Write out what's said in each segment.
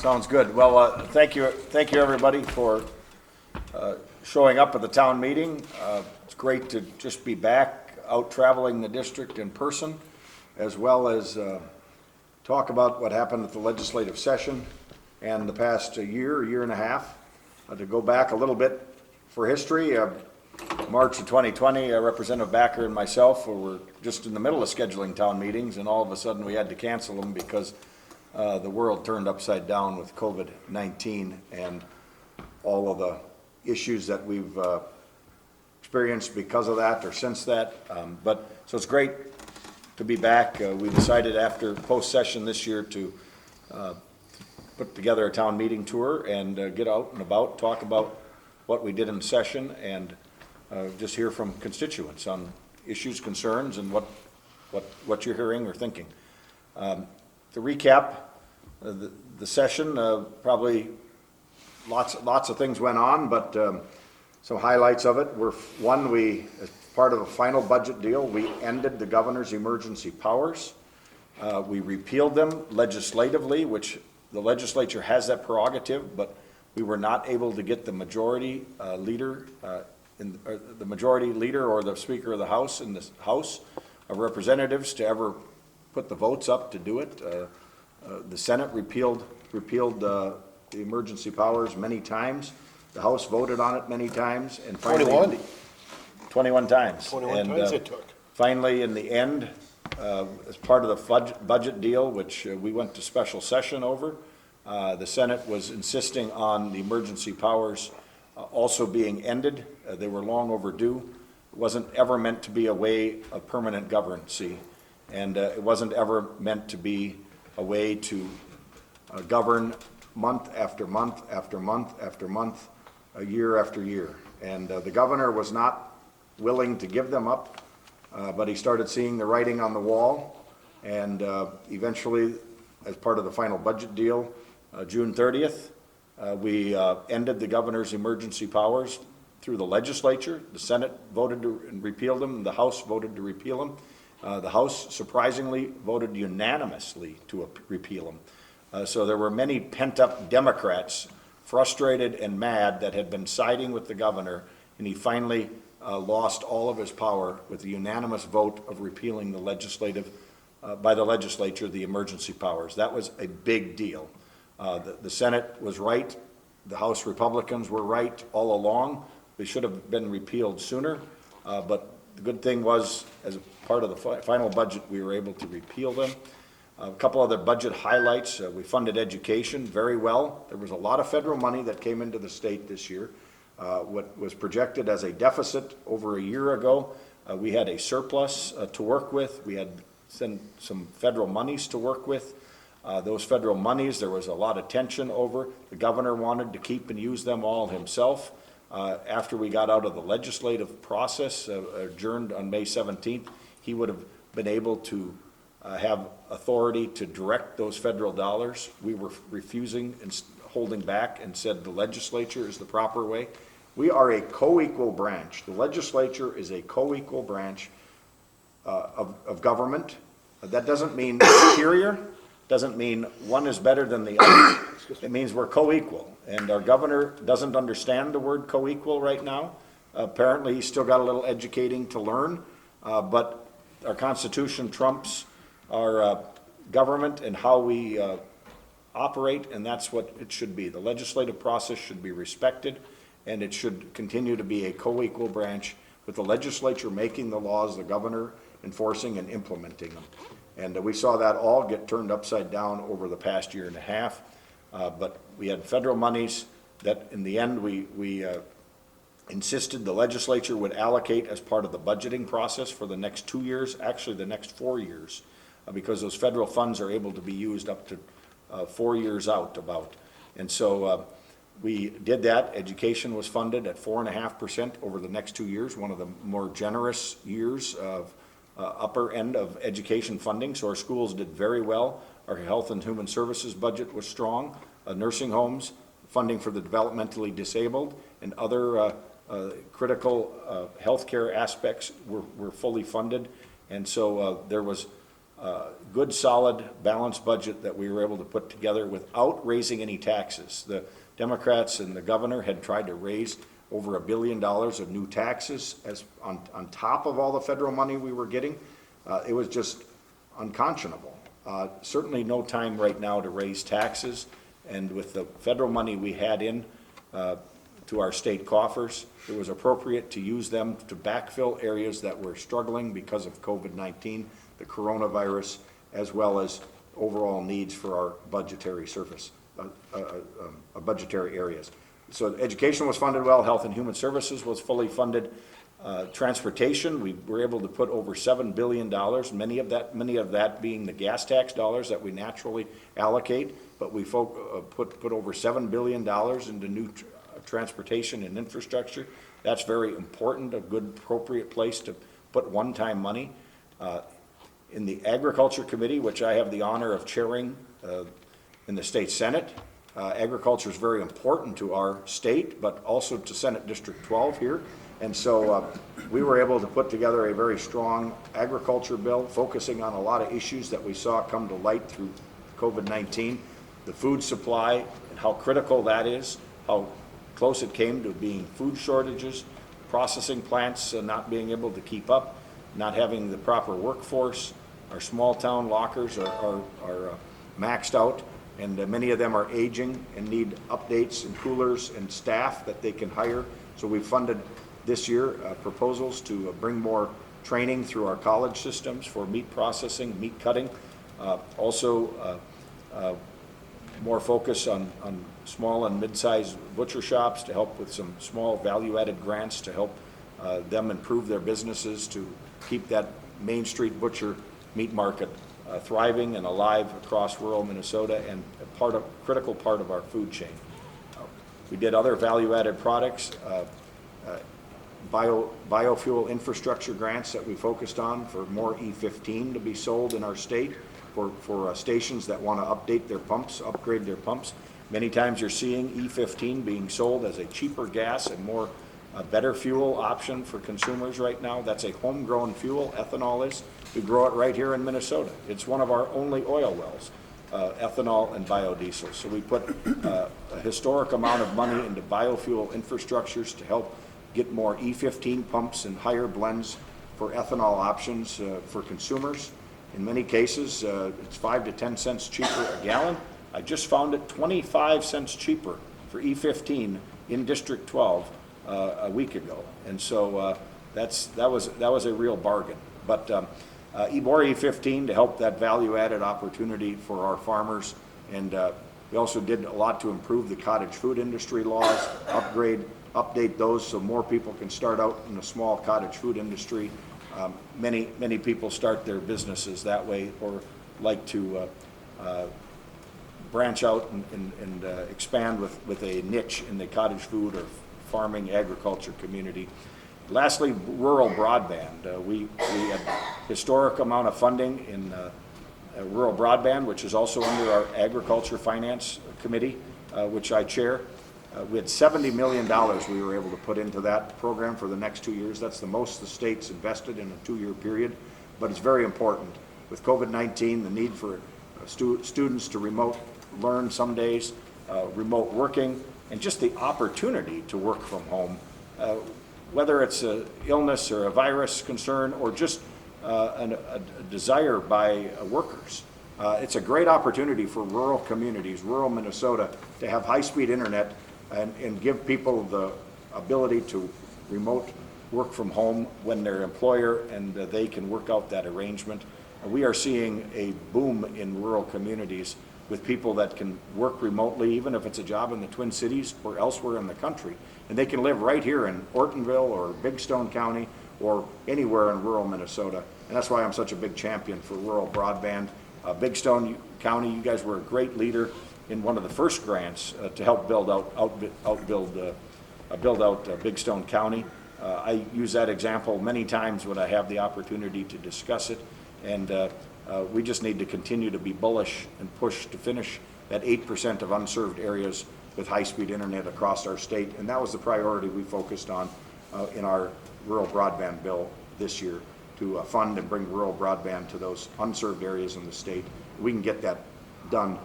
Sounds good. Well, thank you everybody for showing up at the town meeting. It's great to just be back out traveling the district in person, as well as talk about what happened at the legislative session and the past year and a half. To go back a little bit for history, March of 2020, Representative Backer and myself were just in the middle of scheduling town meetings, and all of a sudden we had to cancel them because the world turned upside down with COVID-19 and all of the issues that we've experienced because of that or since that. So it's great to be back. We decided after post-session this year to put together a town meeting tour and get out and about, talk about what we did in session, and just hear from constituents on issues, concerns, and what you're hearing or thinking. To recap the session, probably lots of things went on, but some highlights of it were, one, as part of the final budget deal, we ended the governor's emergency powers. We repealed them legislatively, which the legislature has that prerogative, but we were not able to get the majority leader or the Speaker of the House in the House of Representatives to ever put the votes up to do it. The Senate repealed the emergency powers many times. The House voted on it many times, and finally 21 times. 21 times it took. Finally, in the end, as part of the budget deal, which we went to special session over, the Senate was insisting on the emergency powers also being ended. They were long overdue. It wasn't ever meant to be a way of permanent governancy, and it wasn't ever meant to be a way to govern month after month after month after month, year after year. And the governor was not willing to give them up, but he started seeing the writing on the wall, and eventually, as part of the final budget deal, June 30th, we ended the governor's emergency powers through the legislature. The Senate voted to repeal them. The House voted to repeal them. The House surprisingly voted unanimously to repeal them. So there were many pent-up Democrats, frustrated and mad, that had been siding with the governor, and he finally lost all of his power with the unanimous vote of repealing by the legislature, the emergency powers. That was a big deal. The Senate was right. The House Republicans were right all along. They should have been repealed sooner, but the good thing was, as part of the final budget, we were able to repeal them. A couple other budget highlights. We funded education very well. There was a lot of federal money that came into the state this year. What was projected as a deficit over a year ago, we had a surplus to work with. We had some federal monies to work with. Those federal monies, there was a lot of tension over. The governor wanted to keep and use them all himself. After we got out of the legislative process, adjourned on May 17th, he would have been able to have authority to direct those federal dollars. We were refusing and holding back and said the legislature is the proper way. We are a co-equal branch. The legislature is a co-equal branch of government. That doesn't mean superior, doesn't mean one is better than the other. It means we're co-equal. And our governor doesn't understand the word co-equal right now. Apparently he's still got a little educating to learn, but our Constitution trumps our government and how we operate, and that's what it should be. The legislative process should be respected, and it should continue to be a co-equal branch, with the legislature making the laws, the governor enforcing and implementing them. And we saw that all get turned upside down over the past year and a half. But we had federal monies that in the end we insisted the legislature would allocate as part of the budgeting process for the next 2 years, actually the next 4 years, because those federal funds are able to be used up to 4 years out about. And so we did that. Education was funded at 4.5% over the next 2 years, one of the more generous years of upper end of education funding. So our schools did very well. Our health and human services budget was strong. Nursing homes, funding for the developmentally disabled, and other critical healthcare aspects were fully funded. And so there was good, solid, balanced budget that we were able to put together without raising any taxes. The Democrats and the governor had tried to raise over $1 billion of new taxes as on top of all the federal money we were getting. It was just unconscionable. Certainly no time right now to raise taxes, and with the federal money we had in to our state coffers, it was appropriate to use them to backfill areas that were struggling because of COVID-19, the coronavirus, as well as overall needs for our budgetary budgetary areas. So education was funded well, health and human services was fully funded. Transportation, we were able to put over $7 billion, many of that being the gas tax dollars that we naturally allocate, but we put over $7 billion into new transportation and infrastructure. That's very important, a good appropriate place to put one-time money. In the Agriculture Committee, which I have the honor of chairing in the state Senate, agriculture is very important to our state, but also to Senate District 12 here. And so we were able to put together a very strong agriculture bill focusing on a lot of issues that we saw come to light through COVID-19, the food supply and how critical that is, how close it came to being food shortages, processing plants not being able to keep up, not having the proper workforce. Our small town lockers are maxed out, and many of them are aging and need updates and coolers and staff that they can hire. So we funded this year proposals to bring more training through our college systems for meat processing, meat cutting. Also more focus on small and mid-sized butcher shops to help with some small value-added grants to help them improve their businesses, to keep that Main Street butcher meat market thriving and alive across rural Minnesota and a critical part of our food chain. We did other value-added products, biofuel infrastructure grants that we focused on for more E15 to be sold in our state for stations that want to update their pumps, upgrade their pumps. Many times you're seeing E15 being sold as a cheaper gas and more better fuel option for consumers right now. That's a homegrown fuel, ethanol is. We grow it right here in Minnesota. It's one of our only oil wells, ethanol and biodiesel. So we put a historic amount of money into biofuel infrastructures to help get more E15 pumps and higher blends for ethanol options for consumers. In many cases, it's 5 to 10 cents cheaper a gallon. I just found it 25 cents cheaper for E15 in District 12 a week ago, and so that was a real bargain. But more E15 to help that value-added opportunity for our farmers, and we also did a lot to improve the cottage food industry laws, update those so more people can start out in the small cottage food industry. Many people start their businesses that way or like to branch out and expand with a niche in the cottage food or farming agriculture community. Lastly, rural broadband. We had historic amount of funding in rural broadband, which is also under our Agriculture Finance Committee, which I chair. We had $70 million we were able to put into that program for the next 2 years. That's the most the state's invested in a 2-year period, but it's very important. With COVID-19, the need for students to remote learn some days, remote working, and just the opportunity to work from home, whether it's an illness or a virus concern or just a desire by workers. It's a great opportunity for rural communities, rural Minnesota, to have high-speed internet and give people the ability to remote work from home when their employer and they can work out that arrangement. We are seeing a boom in rural communities with people that can work remotely, even if it's a job in the Twin Cities or elsewhere in the country. And they can live right here in Ortonville or Big Stone County or anywhere in rural Minnesota. And that's why I'm such a big champion for rural broadband. Big Stone County, you guys were a great leader in one of the first grants to help build out Big Stone County. I use that example many times when I have the opportunity to discuss it, and we just need to continue to be bullish and push to finish that 8% of unserved areas with high-speed internet across our state, and that was the priority we focused on in our rural broadband bill this year, to fund and bring rural broadband to those unserved areas in the state. We can get that done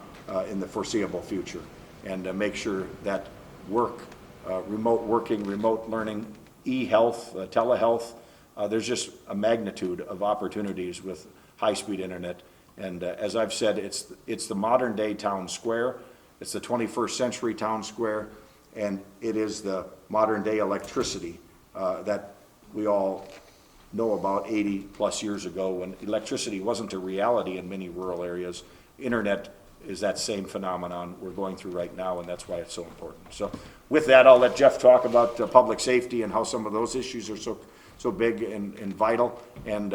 in the foreseeable future, and make sure that remote working, remote learning, e-health, telehealth, there's just a magnitude of opportunities with high-speed internet. And as I've said, it's the modern day town square, it's the 21st century town square, and it is the modern day electricity that we all know about 80 plus years ago, when electricity wasn't a reality in many rural areas. Internet is that same phenomenon we're going through right now, and that's why it's so important. So with that, I'll let Jeff talk about public safety and how some of those issues are so big and vital, and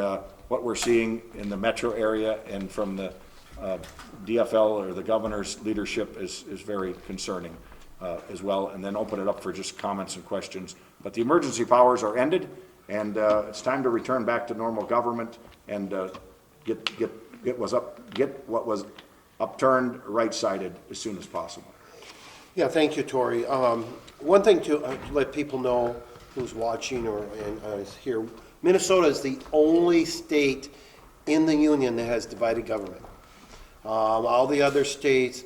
what we're seeing in the metro area and from the DFL or the governor's leadership is very concerning as well, and then open it up for just comments and questions. But the emergency powers are ended, and it's time to return back to normal government and get what was upturned right-sided as soon as possible. Yeah, thank you, Tori. One thing to let people know who's watching or is here, Minnesota is the only state in the union that has divided government. All the other states,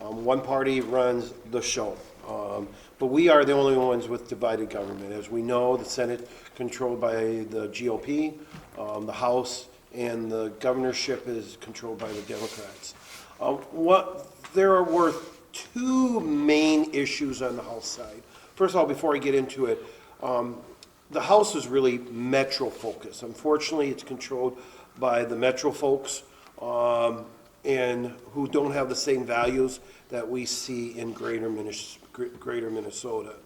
one party runs the show. But we are the only ones with divided government. As we know, the Senate controlled by the GOP, the House and the governorship is controlled by the Democrats. There were two main issues on the House side. First of all, before I get into it, the House is really metro focused. Unfortunately, it's controlled by the metro folks and who don't have the same values that we see in greater Minnesota.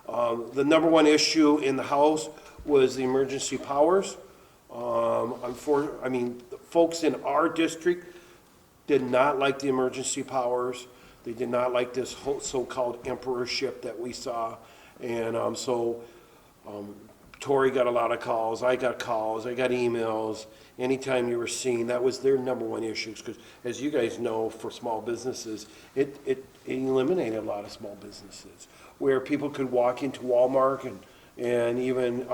The number one issue in the House was the emergency powers. Folks in our district did not like the emergency powers. They did not like this whole so-called emperorship that we saw. And Tori got a lot of calls, I got emails. Anytime you were seen, that was their number one issue. Because as you guys know, for small businesses, it eliminated a lot of small businesses where people could walk into Walmart and even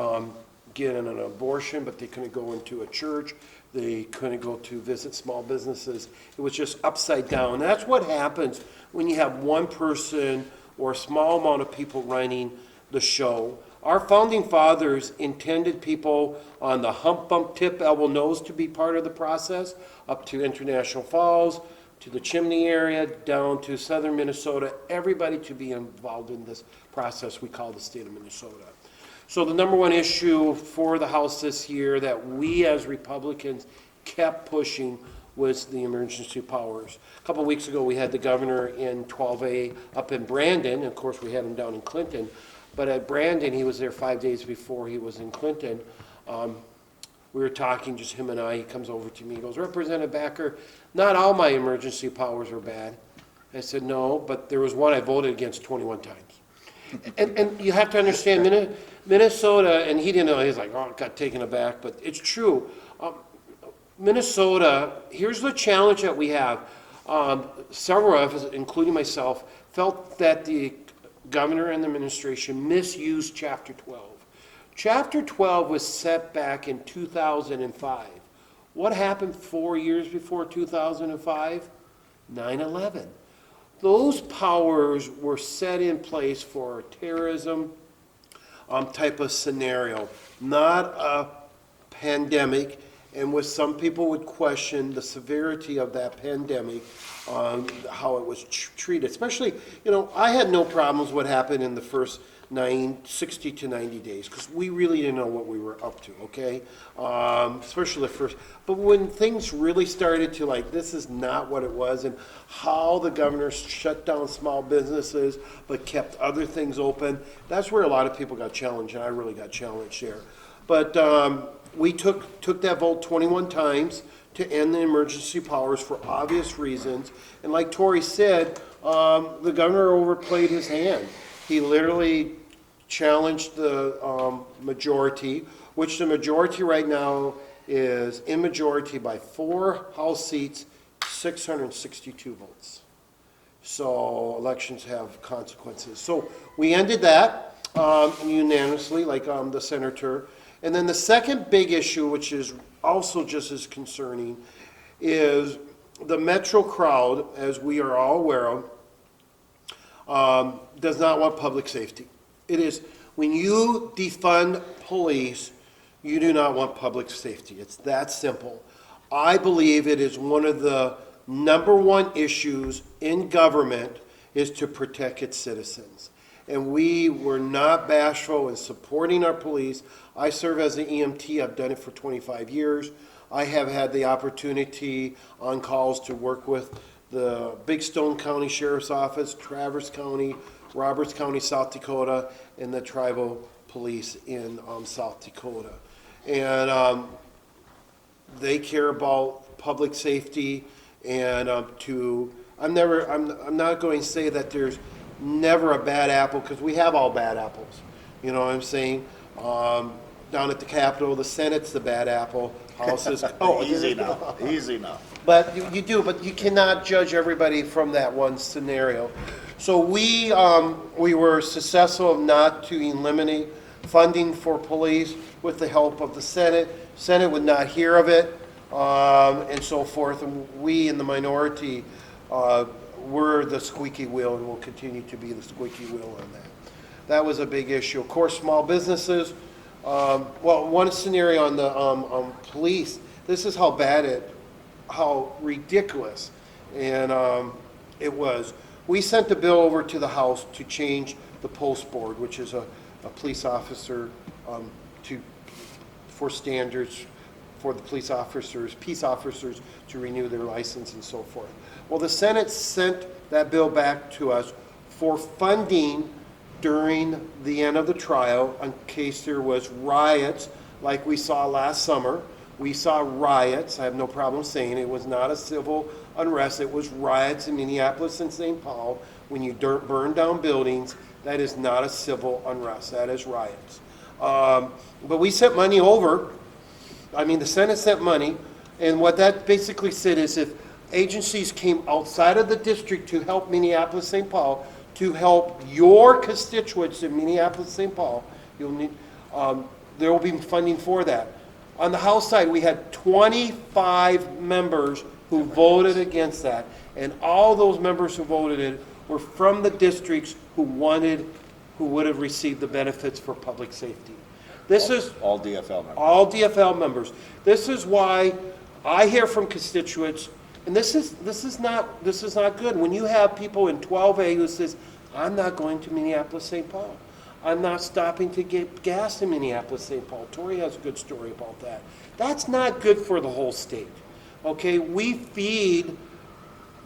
get an abortion, but they couldn't go into a church. They couldn't go to visit small businesses. It was just upside down. And that's what happens when you have one person or a small amount of people running the show. Our founding fathers intended people on the hump, bump, tip, elbow, nose to be part of the process, up to International Falls, to the Chimney area, down to southern Minnesota, everybody to be involved in this process we call the state of Minnesota. So the number one issue for the House this year that we as Republicans kept pushing was the emergency powers. A couple of weeks ago, we had the governor in 12A up in Brandon. Of course, we had him down in Clinton. But at Brandon, he was there 5 days before he was in Clinton. We were talking, just him and I. He comes over to me. He goes, Representative Backer, not all my emergency powers are bad. I said, no, but there was one I voted against 21 times. And you have to understand, Minnesota, and he didn't know, he's like, oh, got taken aback, but it's true. Minnesota, here's the challenge that we have. Several of us, including myself, felt that the governor and the administration misused Chapter 12. Chapter 12 was set back in 2005. What happened 4 years before 2005? 9/11. Those powers were set in place for a terrorism type of scenario, not a pandemic. And with some people would question the severity of that pandemic, how it was treated. Especially, I had no problems what happened in the first 60 to 90 days, because we really didn't know what we were up to, okay? Especially the first. But when things really started to this is not what it was, and how the governor shut down small businesses but kept other things open, that's where a lot of people got challenged, and I really got challenged there. But we took that vote 21 times to end the emergency powers for obvious reasons. And like Tori said, the governor overplayed his hand. He literally challenged the majority, which the majority right now is in majority by 4 House seats, 662 votes. So elections have consequences. So we ended that unanimously, like the senator. And then the second big issue, which is also just as concerning, is the metro crowd, as we are all aware of, does not want public safety. It is, when you defund police, you do not want public safety. It's that simple. I believe it is one of the number one issues in government is to protect its citizens. And we were not bashful in supporting our police. I serve as an EMT. I've done it for 25 years. I have had the opportunity on calls to work with the Big Stone County Sheriff's Office, Traverse County, Roberts County, South Dakota, and the tribal police in South Dakota. And they care about public safety, and I'm not going to say that there's never a bad apple, because we have all bad apples. You know what I'm saying? Down at the Capitol, the Senate's the bad apple. House is, Easy now, easy now. but but you cannot judge everybody from that one scenario. So we were successful not to eliminate funding for police with the help of the Senate. Senate would not hear of it, and so forth. And we in the minority were the squeaky wheel, and will continue to be the squeaky wheel on that. That was a big issue. Of course, small businesses. Well, one scenario on the police. This is how bad how ridiculous, and it was. We sent the bill over to the House to change the post board, which is a police officer for standards for the police officers, peace officers to renew their license and so forth. Well, the Senate sent that bill back to us for funding during the end of the trial in case there was riots like we saw last summer. We saw riots. I have no problem saying it was not a civil unrest. It was riots in Minneapolis and St. Paul. When you burn down buildings, that is not a civil unrest. That is riots. But we sent money over. I mean, the Senate sent money. And what that basically said is if agencies came outside of the district to help Minneapolis, St. Paul, to help your constituents in Minneapolis, St. Paul, you'll need, there will be funding for that. On the House side, we had 25 members who voted against that, and all those members who voted it were from the districts who would have received the benefits for public safety. This is All DFL members. all DFL members. This is why I hear from constituents, and this is not good. When you have people in 12A who says, I'm not going to Minneapolis, St. Paul. I'm not stopping to get gas in Minneapolis, St. Paul. Tori has a good story about that. That's not good for the whole state. Okay, we feed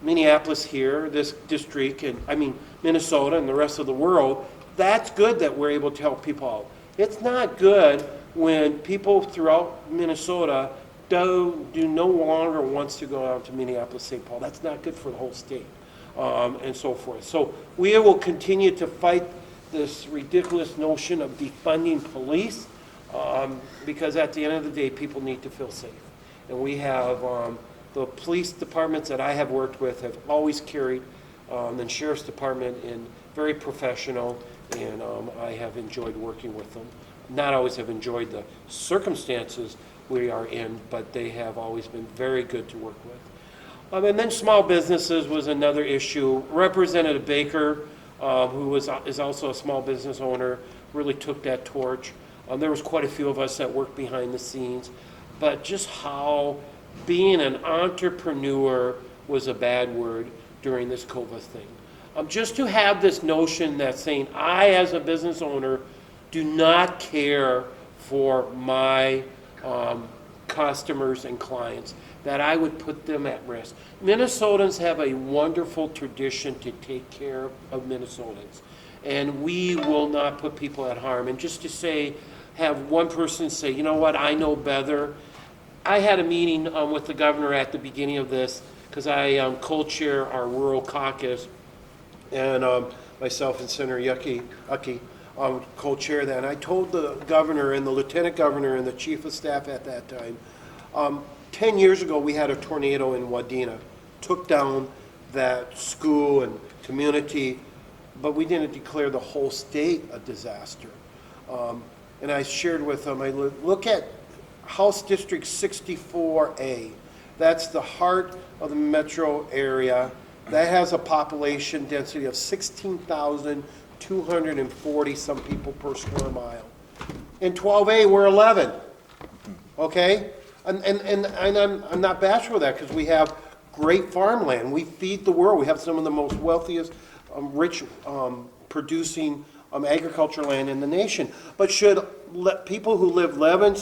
Minneapolis here, this district, and I mean Minnesota and the rest of the world. That's good that we're able to help people out. It's not good when people throughout Minnesota do no longer wants to go out to Minneapolis, St. Paul. That's not good for the whole state, and so forth. So we will continue to fight this ridiculous notion of defunding police, because at the end of the day, people need to feel safe. And we have, the police departments that I have worked with have always carried the sheriff's department in very professional, and I have enjoyed working with them. Not always have enjoyed the circumstances we are in, but they have always been very good to work with. And then small businesses was another issue. Representative Baker, who is also a small business owner, really took that torch. There was quite a few of us that worked behind the scenes, but just how being an entrepreneur was a bad word during this COVID thing. Just to have this notion that saying, I as a business owner do not care for my customers and clients, that I would put them at risk. Minnesotans have a wonderful tradition to take care of Minnesotans, and we will not put people at harm. And just to say, have one person say, you know what, I know better. I had a meeting with the governor at the beginning of this, because I co-chair our rural caucus, and myself and Senator Ucky co-chair that. And I told the governor and the lieutenant governor and the chief of staff at that time, 10 years ago we had a tornado in Wadena, took down that school and community, but we didn't declare the whole state a disaster. and I shared with them, look at House District 64A. That's the heart of the metro area. That has a population density of 16,240 some people per square mile. In 12A, we're 11, okay? And I'm not bashful with that, because we have great farmland. We feed the world. We have some of the most wealthiest, rich, producing agriculture land in the nation. But should people who live 11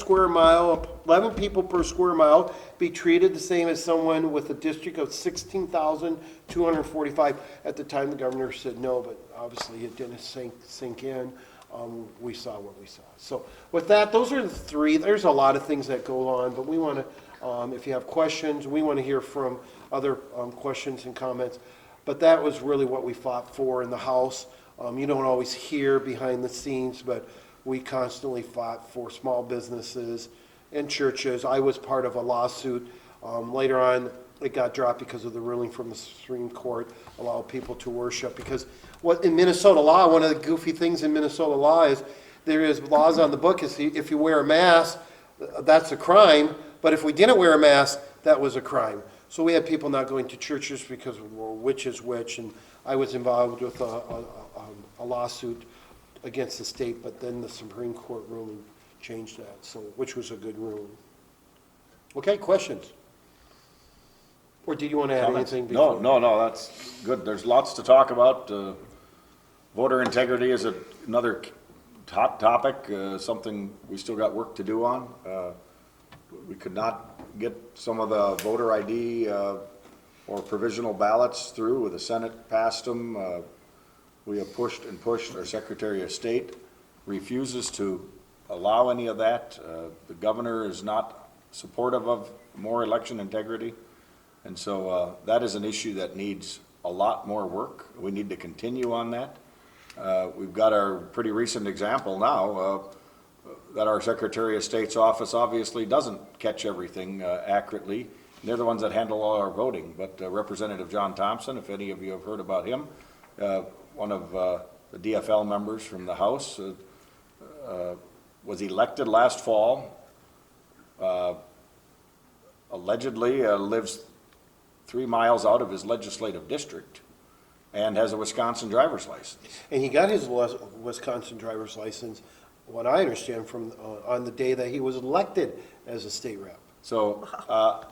people per square mile be treated the same as someone with a district of 16,245? At the time, the governor said no, but obviously it didn't sink in. We saw what we saw. So with that, those are the three. There's a lot of things that go on, but we want to, if you have questions, we want to hear from other questions and comments. But that was really what we fought for in the House. You don't always hear behind the scenes, but we constantly fought for small businesses and churches. I was part of a lawsuit. Later on, it got dropped because of the ruling from the Supreme Court, allow people to worship. Because what in Minnesota law, one of the goofy things in Minnesota law is there is laws on the book is if you wear a mask, that's a crime. But if we didn't wear a mask, that was a crime. So we had people not going to churches because well, which is which. And I was involved with a lawsuit against the state, but then the Supreme Court ruling changed that, so which was a good ruling. Okay, questions? Or do you want to add Comments? anything before? No, that's good. There's lots to talk about. Voter integrity is another hot topic, something we still got work to do on. We could not get some of the voter ID or provisional ballots through. The Senate passed them. We have pushed and pushed. Our Secretary of State refuses to allow any of that. The governor is not supportive of more election integrity. And so that is an issue that needs a lot more work. We need to continue on that. We've got our pretty recent example now that our Secretary of State's office obviously doesn't catch everything accurately. They're the ones that handle all our voting. But Representative John Thompson, if any of you have heard about him, one of the DFL members from the House, was elected last fall, allegedly lives 3 miles out of his legislative district and has a Wisconsin driver's license. And he got his Wisconsin driver's license, what I understand, from on the day that he was elected as a state rep. So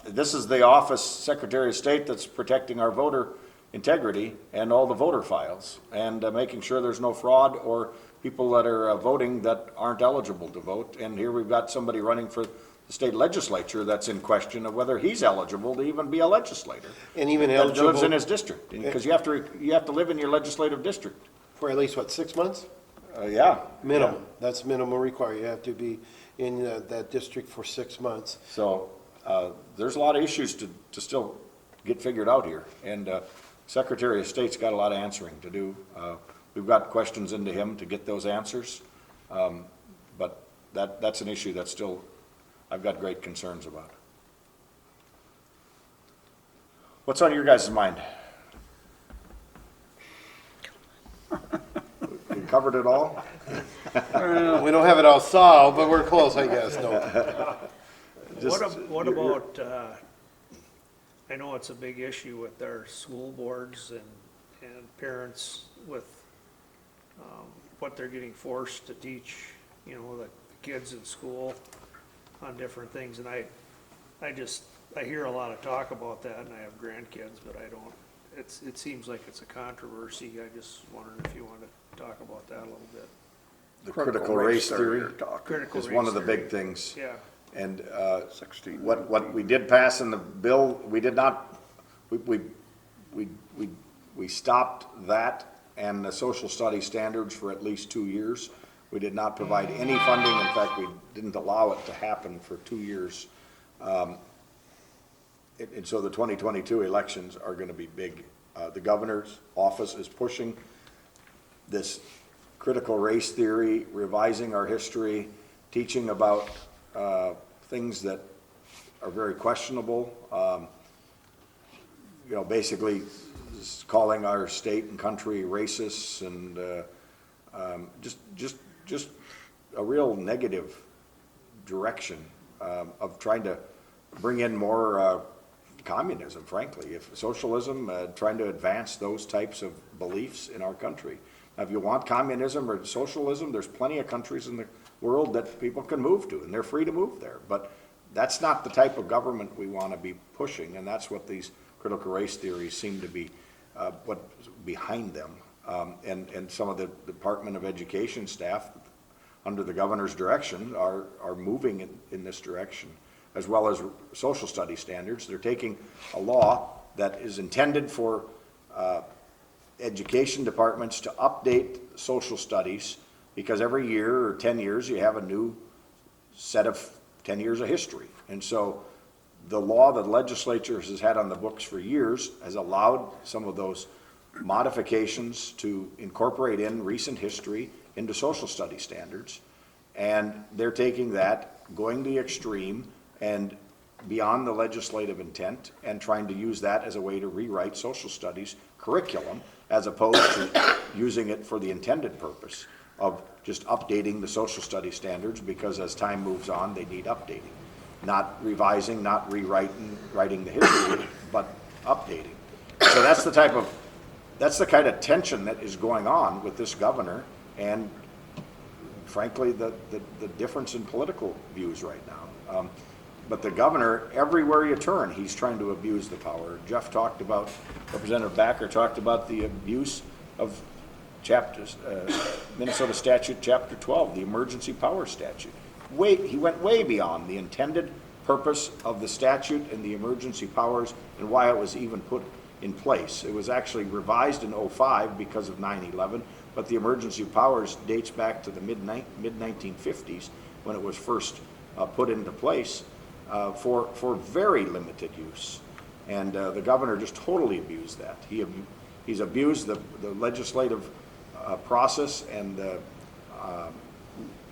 this is the office, Secretary of State, that's protecting our voter integrity and all the voter files and making sure there's no fraud or people that are voting that aren't eligible to vote. And here we've got somebody running for the state legislature that's in question of whether he's eligible to even be a legislator. And even that eligible lives in his district, because you have to live in your legislative district. for at least, what, 6 months? Yeah. Minimum. Yeah. That's minimum required. You have to be in that district for 6 months. So there's a lot of issues to still get figured out here. And Secretary of State's got a lot of answering to do. We've got questions into him to get those answers. But that's an issue that still I've got great concerns about. What's on your guys' mind? We covered it all? We don't have it all solved, but we're close, I guess. No. What about, I know it's a big issue with our school boards and parents with what they're getting forced to teach, you know, the kids in school on different things. And I hear a lot of talk about that, and I have grandkids, but I don't, it seems like it's a controversy. I just wondered if you want to talk about that a little bit. The critical race theory Critical is one race of the theory. big things. Yeah. And what we did pass in the bill, we did not, we stopped that and the social studies standards for at least 2 years. We did not provide any funding. In fact, we didn't allow it to happen for 2 years. And so the 2022 elections are going to be big. The governor's office is pushing this critical race theory, revising our history, teaching about things that are very questionable. You know, basically calling our state and country racist and just a real negative direction of trying to bring in more communism, frankly, if socialism, trying to advance those types of beliefs in our country. Now, if you want communism or socialism, there's plenty of countries in the world that people can move to, and they're free to move there. But that's not the type of government we want to be pushing, and that's what these critical race theories seem to be what's behind them. And some of the Department of Education staff, under the governor's direction, are moving in this direction, as well as social study standards. They're taking a law that is intended for education departments to update social studies, because every year or 10 years you have a new set of 10 years of history. And so the law that the legislature has had on the books for years has allowed some of those modifications to incorporate in recent history into social study standards. And they're taking that, going to the extreme and beyond the legislative intent, and trying to use that as a way to rewrite social studies curriculum, as opposed to using it for the intended purpose of just updating the social study standards, because as time moves on, they need updating. Not revising, not writing the history, but updating. So that's the kind of tension that is going on with this governor, and frankly, the difference in political views right now. But the governor, everywhere you turn, he's trying to abuse the power. Jeff talked about, Representative Backer talked about the abuse of Minnesota Statute Chapter 12, the emergency power statute. He went way beyond the intended purpose of the statute and the emergency powers and why it was even put in place. It was actually revised in '05 because of 9/11, but the emergency powers dates back to the mid-1950s when it was first put into place for very limited use. And the governor just totally abused that. He's abused the legislative process and the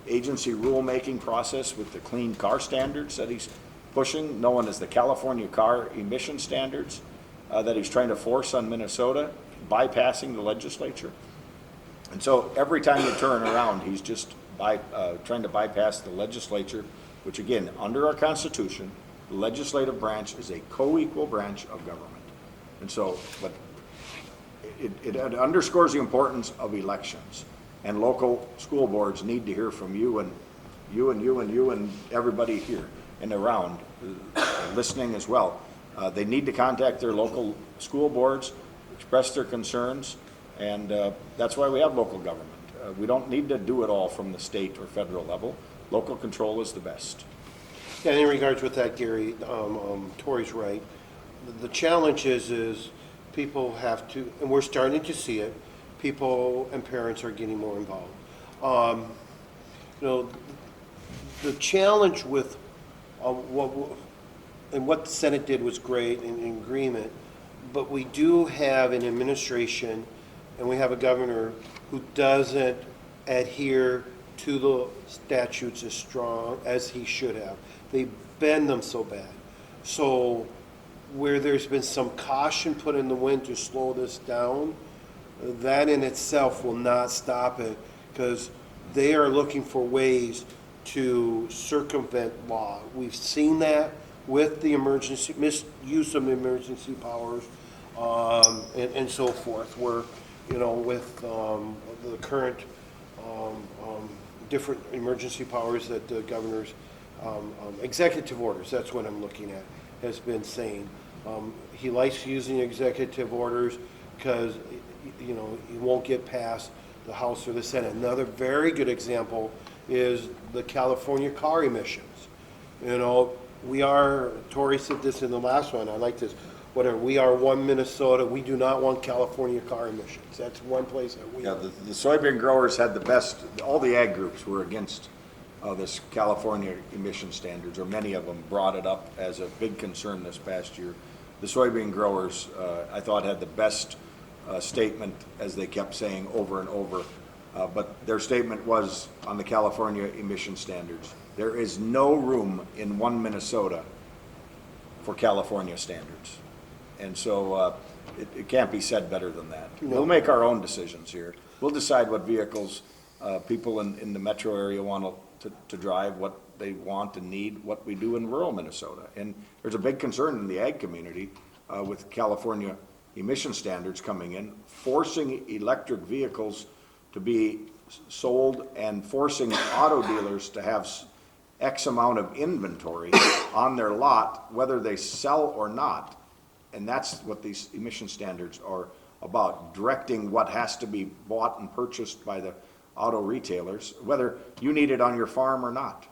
agency rulemaking process with the clean car standards that he's pushing, known as the California car emission standards that he's trying to force on Minnesota, bypassing the legislature. And so every time you turn around, he's just trying to bypass the legislature, which again, under our Constitution, the legislative branch is a co-equal branch of government. And so, but it underscores the importance of elections, and local school boards need to hear from you and you and you and you and everybody here and around, listening as well. They need to contact their local school boards, express their concerns, and that's why we have local government. We don't need to do it all from the state or federal level. Local control is the best. And in regards with that, Gary, Tori's right. The challenge is people have to, and we're starting to see it, people and parents are getting more involved. The challenge with what the Senate did was great in agreement, but we do have an administration and we have a governor who doesn't adhere to the statutes as strong as he should have. They bend them so bad. So where there's been some caution put in the wind to slow this down, that in itself will not stop it, because they are looking for ways to circumvent law. We've seen that with the misuse of emergency powers and so forth, where, with the current different emergency powers that the governor's executive orders, that's what I'm looking at, has been saying. He likes using executive orders because, he won't get past the House or the Senate. Another very good example is the California car emissions. Tori said this in the last one, I like this, we are one Minnesota, we do not want California car emissions. That's one place that we. Yeah, the soybean growers had the best, all the ag groups were against this California emission standards, or many of them brought it up as a big concern this past year. The soybean growers, I thought, had the best statement, as they kept saying over and over, but their statement was on the California emission standards: there is no room in one Minnesota for California standards. And so it can't be said better than that. We'll make our own decisions here. We'll decide what vehicles people in the metro area want to drive, what they want and need, what we do in rural Minnesota. And there's a big concern in the ag community with California emission standards coming in, forcing electric vehicles to be sold and forcing auto dealers to have X amount of inventory on their lot, whether they sell or not. And that's what these emission standards are about, directing what has to be bought and purchased by the auto retailers, whether you need it on your farm or not.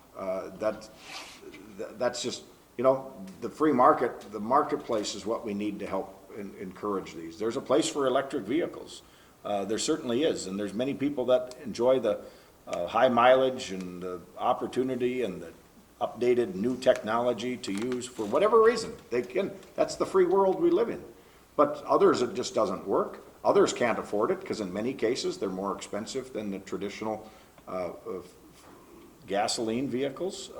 That's just, the free market, the marketplace is what we need to help encourage these. There's a place for electric vehicles. There certainly is, and there's many people that enjoy the high mileage and the opportunity and the updated new technology to use for whatever reason. They can, that's the free world we live in. But others, it just doesn't work. Others can't afford it because in many cases they're more expensive than the traditional gasoline vehicles.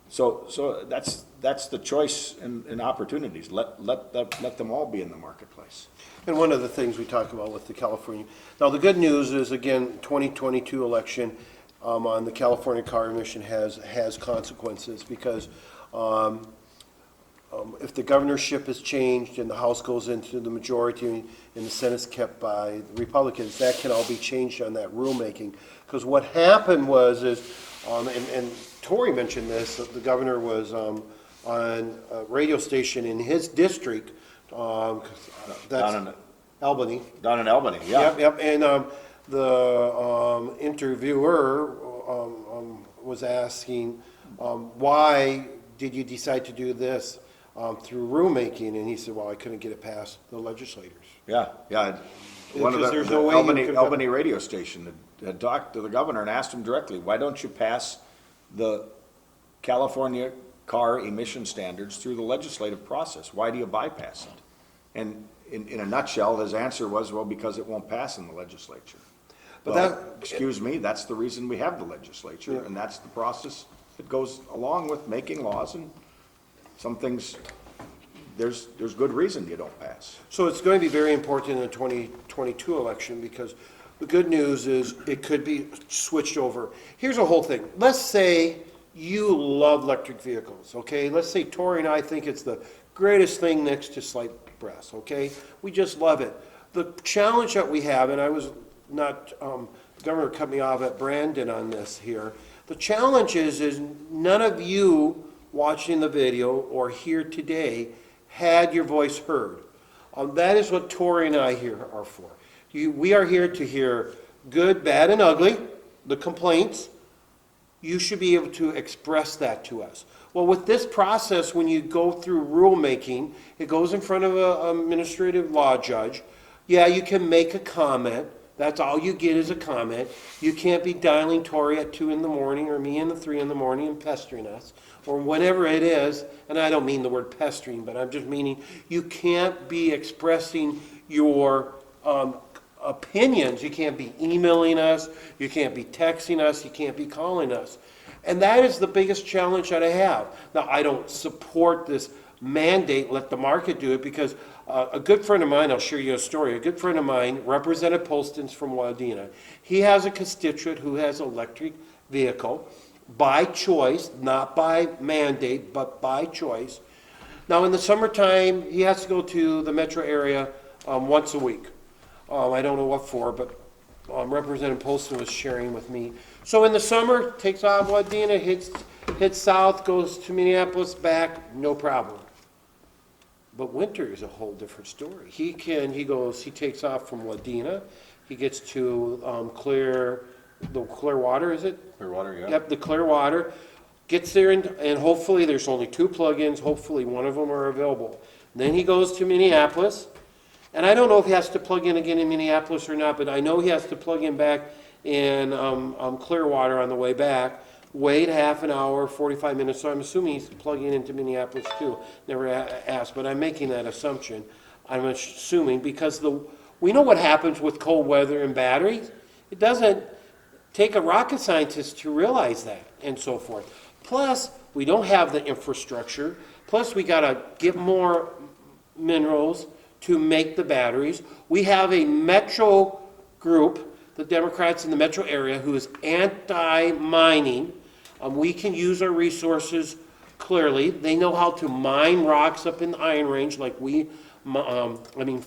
So that's the choice and opportunities. Let them all be in the marketplace. And one of the things we talk about with the California, now the good news is, again, 2022 election on the California car emission has consequences because if the governorship is changed and the House goes into the majority and the Senate's kept by the Republicans, that can all be changed on that rulemaking. Because what happened was and Tory mentioned this, that the governor was on a radio station in his district, that's Down in Albany. Down in Albany, yeah. Yep, and the interviewer was asking, why did you decide to do this through rulemaking? And he said, well, I couldn't get it past the legislators. Yeah. One of Because there's the no way you could- Albany radio station had talked to the governor and asked him directly, why don't you pass the California car emission standards through the legislative process? Why do you bypass it? And in a nutshell, his answer was, well, because it won't pass in the legislature. But Well, that- excuse me, that's the reason we have the legislature, Yeah. and that's the process that goes along with making laws, and some things, there's good reason you don't pass. So it's going to be very important in the 2022 election because the good news is it could be switched over. Here's a whole thing. Let's say you love electric vehicles, okay? Let's say Tori and I think it's the greatest thing next to sliced bread, okay? We just love it. The challenge that we have, and I was not, the governor cut me off at Brandon on this here. The challenge is none of you watching the video or here today had your voice heard. That is what Tori and I here are for. We are here to hear good, bad, and ugly, the complaints. You should be able to express that to us. Well, with this process, when you go through rulemaking, it goes in front of an administrative law judge. Yeah, you can make a comment. That's all you get is a comment. You can't be dialing Tori at 2 in the morning or me at 3 in the morning and pestering us or whatever it is. And I don't mean the word pestering, but I'm just meaning you can't be expressing your opinions. You can't be emailing us. You can't be texting us. You can't be calling us. And that is the biggest challenge that I have. Now, I don't support this mandate, let the market do it, because a good friend of mine, I'll share you a story, a good friend of mine, Representative Polstens from Wadena, he has a constituent who has an electric vehicle by choice, not by mandate, but by choice. Now, in the summertime, he has to go to the metro area once a week. I don't know what for, but Representative Polston was sharing with me. So in the summer, takes off Wadena, hits south, goes to Minneapolis, back, no problem. But winter is a whole different story. He takes off from Wadena, he gets to Clearwater, is it? Clearwater, yeah. Yep, the Clearwater, gets there and hopefully there's only 2 plug-ins, hopefully one of them are available. Then he goes to Minneapolis, and I don't know if he has to plug in again in Minneapolis or not, but I know he has to plug in back in Clearwater on the way back. Wait half an hour, 45 minutes, so I'm assuming he's plugging into Minneapolis too. Never asked, but I'm making that assumption. I'm assuming because we know what happens with cold weather and batteries. It doesn't take a rocket scientist to realize that and so forth. Plus, we don't have the infrastructure. Plus, we got to get more minerals to make the batteries. We have a metro group the Democrats in the metro area who is anti-mining. We can use our resources clearly. They know how to mine rocks up in the Iron Range like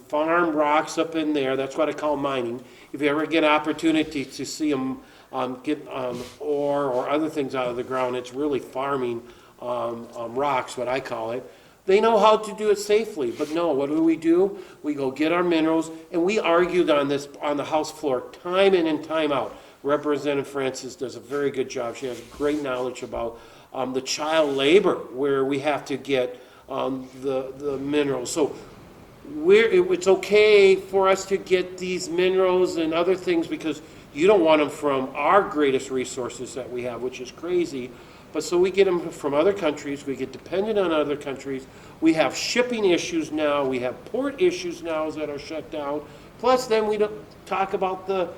farm rocks up in there. That's what I call mining. If you ever get an opportunity to see them get ore or other things out of the ground, it's really farming rocks, what I call it. They know how to do it safely, but no, what do? We go get our minerals, and we argued on this on the House floor time in and time out. Representative Francis does a very good job. She has great knowledge about the child labor where we have to get the minerals. So it's okay for us to get these minerals and other things because you don't want them from our greatest resources that we have, which is crazy. But so we get them from other countries, we get dependent on other countries, we have shipping issues now, we have port issues now that are shut down, plus then we don't talk about the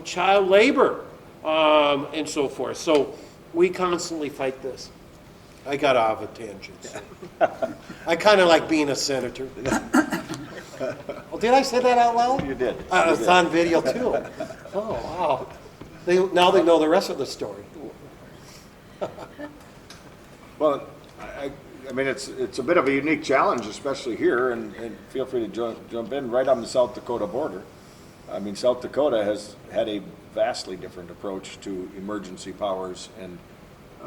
child labor and so forth. So we constantly fight this. I got off a tangent. So. I kind of like being a senator. Well, did I say that out loud? You did. It's on video too. Oh, wow. Now they know the rest of the story. Well, I mean, it's a bit of a unique challenge, especially here, and feel free to jump in, right on the South Dakota border. I mean, South Dakota has had a vastly different approach to emergency powers and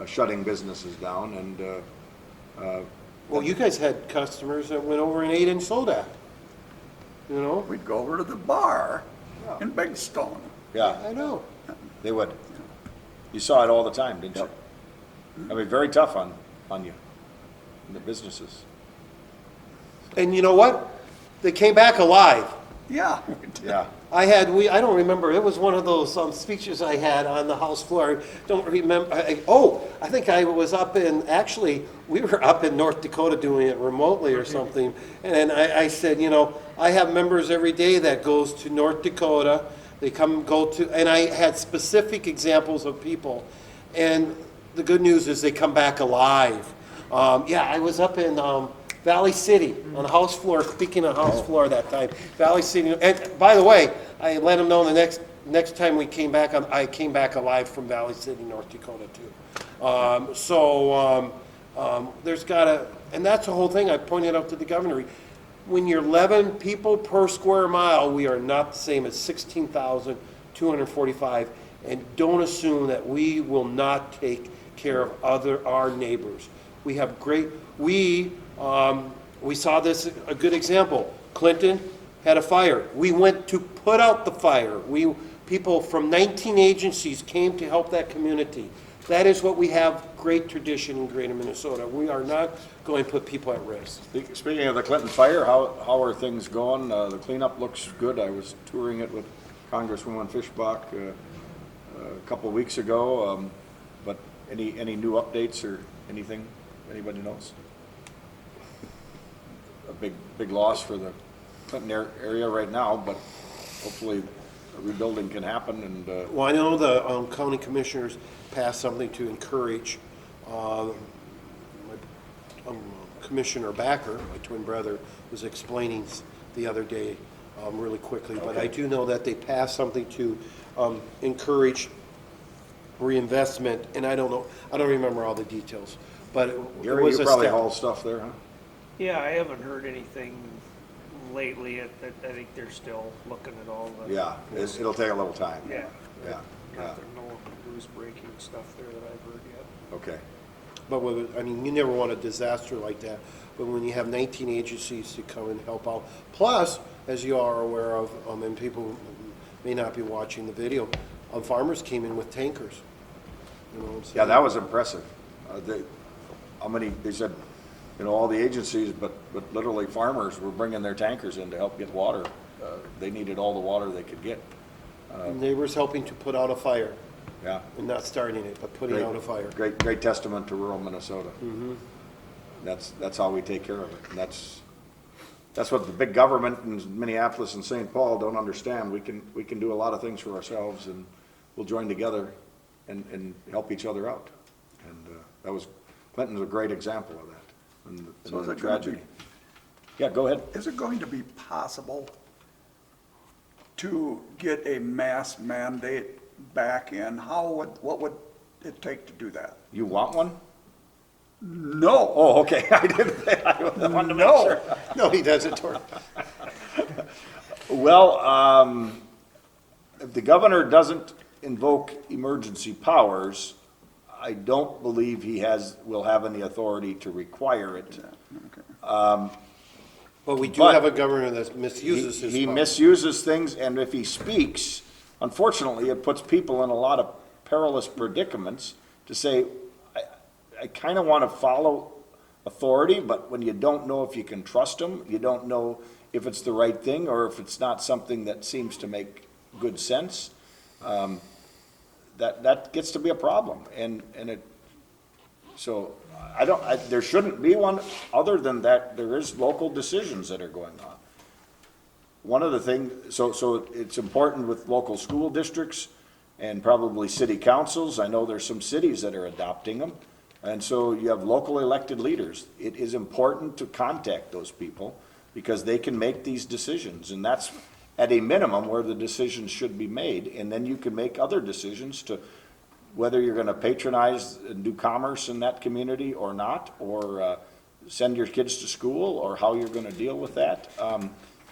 shutting businesses down, and Well, you guys had customers that went over and ate in soda. You know? We'd go over to the bar in Big Stone. yeah, I know. they would. You saw it all the time, didn't you? I mean, very tough on you, and the businesses. And you know what? They came back alive. Yeah. Yeah. I don't remember, it was one of those speeches I had on the House floor. I don't remember, I think I was actually, we were up in North Dakota doing it remotely or something. And I said, I have members every day that goes to North Dakota. They and I had specific examples of people. And the good news is they come back alive. I was up in Valley City on the House floor, speaking on House floor that time. Valley City, and by the way, I let them know the next time we came back, I came back alive from Valley City, North Dakota too. There's and that's the whole thing I pointed out to the governor. When you're 11 people per square mile, we are not the same as 16,245, and don't assume that we will not take care of our neighbors. We have we saw this, a good example. Clinton had a fire. We went to put out the fire. People from 19 agencies came to help that community. That is what we have great tradition in Greater Minnesota. We are not going to put people at risk. Speaking of the Clinton fire, how are things going? The cleanup looks good. I was touring it with Congresswoman Fishbach a couple of weeks ago. But any new updates or anything anybody knows? A big loss for the Clinton area right now, but hopefully a rebuilding can happen. And Well, I know the county commissioners passed something to encourage Commissioner Backer, my twin brother, was explaining the other day really quickly. But I do know that they passed something to encourage reinvestment, and I don't remember all the details. But it Gary, was you a probably step. haul stuff there, huh? Yeah, I haven't heard anything lately. I think they're still looking at all the. Yeah, it'll take a little time. Yeah. Yeah. No news breaking stuff there that I've heard yet. Okay. But you never want a disaster like that. But when you have 19 agencies to come and help out, plus, as you are aware of, and people may not be watching the video, farmers came in with tankers. You know what I'm saying? Yeah, that was impressive. They said, all the agencies, but literally farmers were bringing their tankers in to help get water. They needed all the water they could get. Neighbors helping to put out a fire, Yeah. and not starting it, but putting out a fire. Great testament to rural Minnesota. Mm-hmm. That's how we take care of it. And that's what the big government in Minneapolis and St. Paul don't understand. We can do a lot of things for ourselves, and we'll join together and help each other out. And Clinton's a great example of that. And So is the it gonna tragedy. Yeah, go ahead. Is it going to be possible to get a mask mandate back in, what would it take to do that? You want one? No, Oh, okay, I wanted to make No. sure. No, he doesn't. Well, if the governor doesn't invoke emergency powers, I don't believe will have any authority to require it. But we do But- have a governor that misuses his He power. misuses things, and if he speaks, unfortunately, it puts people in a lot of perilous predicaments to say, I kind of want to follow authority, but when you don't know if you can trust them, you don't know if it's the right thing or if it's not something that seems to make good sense, that gets to be a problem. So there shouldn't be one, other than that there is local decisions that are going on. One of the things, so it's important with local school districts and probably city councils. I know there's some cities that are adopting them. And so you have local elected leaders. It is important to contact those people because they can make these decisions. And that's at a minimum where the decisions should be made. And then you can make other decisions to whether you're gonna patronize and do commerce in that community or not, or send your kids to school, or how you're gonna deal with that.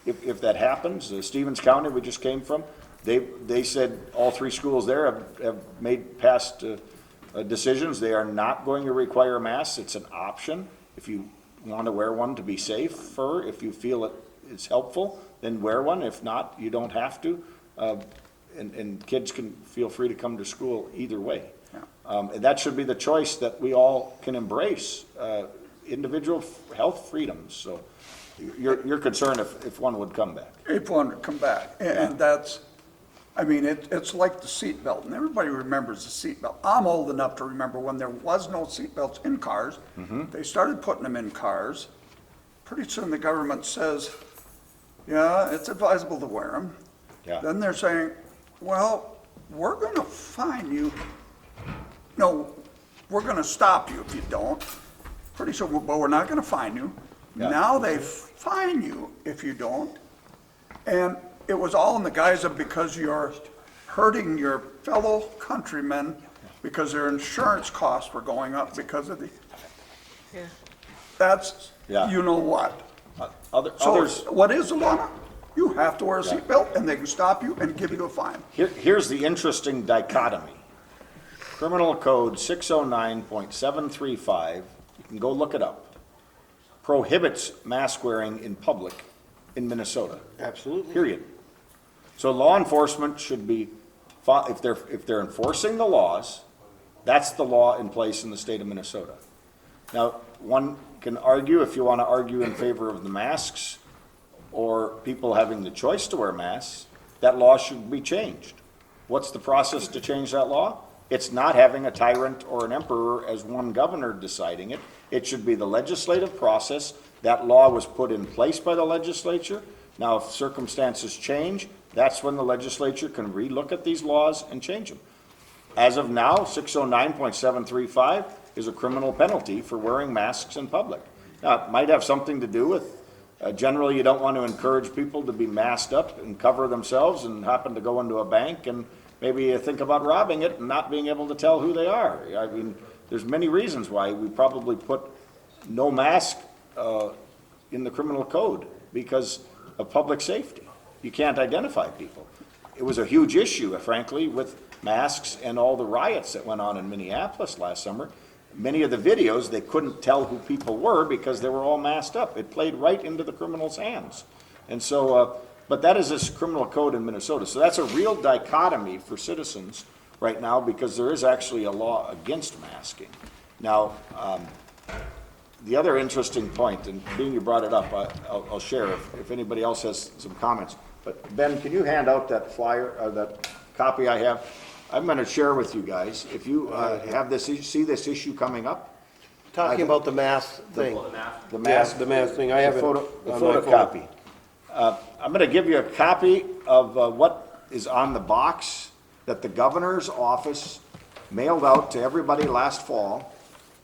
If that happens, Stevens County we just came from, they said all 3 schools there have made past decisions. They are not going to require masks. It's an option. If you want to wear one to be safer, if you feel it is helpful, then wear one. If not, you don't have to. And kids can feel free to come to school either way. And that should be the choice that we all can embrace, individual health freedoms. So you're concerned if one would come back. if one would come back, and that's, I mean, it's like the seatbelt, and everybody remembers the seatbelt. I'm old enough to remember when there was no seatbelts in cars. They started putting them in cars. Pretty soon the government says, yeah, it's advisable to wear them. Yeah. Then they're saying, well, we're gonna fine you. No, we're gonna stop you if you don't. Pretty soon, but we're not gonna fine you. Yeah. Now they fine you if you don't. And it was all in the guise of because you're hurting your fellow countrymen because their insurance costs were going up because of the, that's, Yeah. you know what. So Others. what is the law now? You have to wear a seatbelt and they can stop you and give you a fine. Here's the interesting dichotomy. Criminal Code 609.735, you can go look it up, prohibits mask wearing in public in Minnesota. Absolutely. Period. So law enforcement should be, if they're enforcing the laws, that's the law in place in the state of Minnesota. Now, one can argue, if you want to argue in favor of the masks or people having the choice to wear masks, that law should be changed. What's the process to change that law? It's not having a tyrant or an emperor as one governor deciding it. It should be the legislative process. That law was put in place by the legislature. Now, if circumstances change, that's when the legislature can relook at these laws and change them. As of now, 609.735 is a criminal penalty for wearing masks in public. Now, it might have something to do with, generally you don't want to encourage people to be masked up and cover themselves and happen to go into a bank and maybe you think about robbing it and not being able to tell who they are. I mean, there's many reasons why we probably put no mask in the criminal code because of public safety. You can't identify people. It was a huge issue, frankly, with masks and all the riots that went on in Minneapolis last summer. Many of the videos, they couldn't tell who people were because they were all masked up. It played right into the criminals' hands. And so, but that is this criminal code in Minnesota. So that's a real dichotomy for citizens right now because there is actually a law against masking. Now, the other interesting point, and being you brought it up, I'll share if anybody else has some comments. But Ben, can you hand out that flyer, that copy I have? I'm going to share with you guys. If you have this, see this issue coming up, Talking about the mask thing. the mask, The mask thing, I have it the on my photocopy. I'm going to give you a copy of what is on the box that the governor's office mailed out to everybody last fall.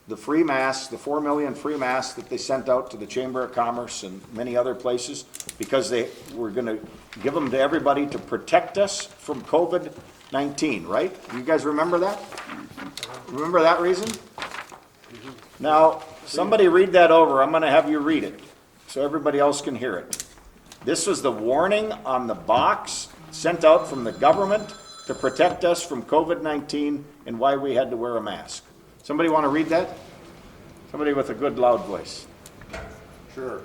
the free masks, the 4 million free masks that they sent out to the Chamber of Commerce and many other places, because they were gonna give them to everybody to protect us from COVID-19, right? You guys remember that? Remember that reason? Now, somebody read that over. I'm gonna have you read it, so everybody else can hear it. This was the warning on the box sent out from the government to protect us from COVID-19 and why we had to wear a mask. Somebody want to read that? Somebody with a good loud voice. Sure.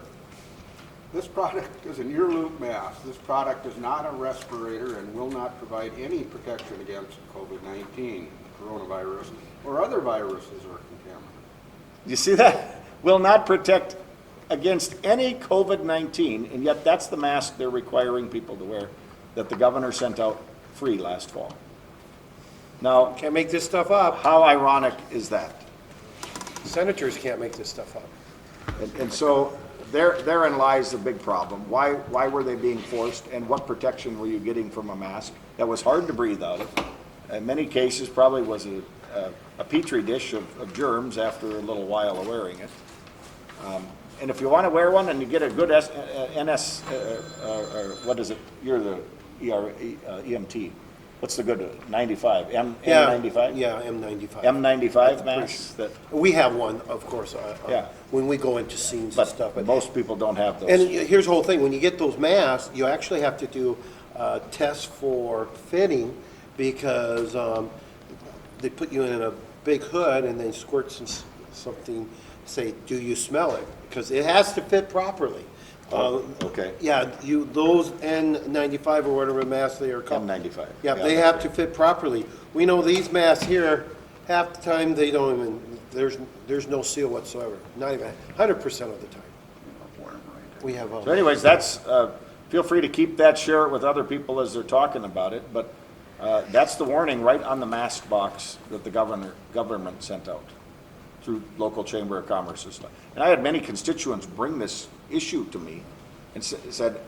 This product is an ear loop mask. This product is not a respirator and will not provide any protection against COVID-19, coronavirus, or other viruses or contaminants. You see that? Will not protect against any COVID-19, and yet that's the mask they're requiring people to wear that the governor sent out free last fall. Now, Can't make this stuff up. how ironic is that? Senators can't make this stuff up. And so therein lies the big problem. Why were they being forced, and what protection were you getting from a mask that was hard to breathe out of? In many cases, probably was a petri dish of germs after a little while of wearing it. And if you want to wear one and you get a good what is it? You're the EMT. What's the good 95? M95? Yeah, M95. M95 masks that, We have one, of course, Yeah. when we go into scenes and stuff. but most people don't have And those. here's the whole thing, when you get those masks, you actually have to do tests for fitting, because they put you in a big hood and then squirt something, say, do you smell it? Because it has to fit properly. Okay, Yeah, those N95 or whatever masks they are called. M95. Yeah, they that's have right. to fit properly. We know these masks here, half the time they don't even, there's no seal whatsoever, not even 100% of the time. We have, So anyways, that's, feel free to keep that, share it with other people as they're talking about it, but that's the warning right on the mask box that the government sent out through local Chamber of Commerce and stuff. And I had many constituents bring this issue to me and said,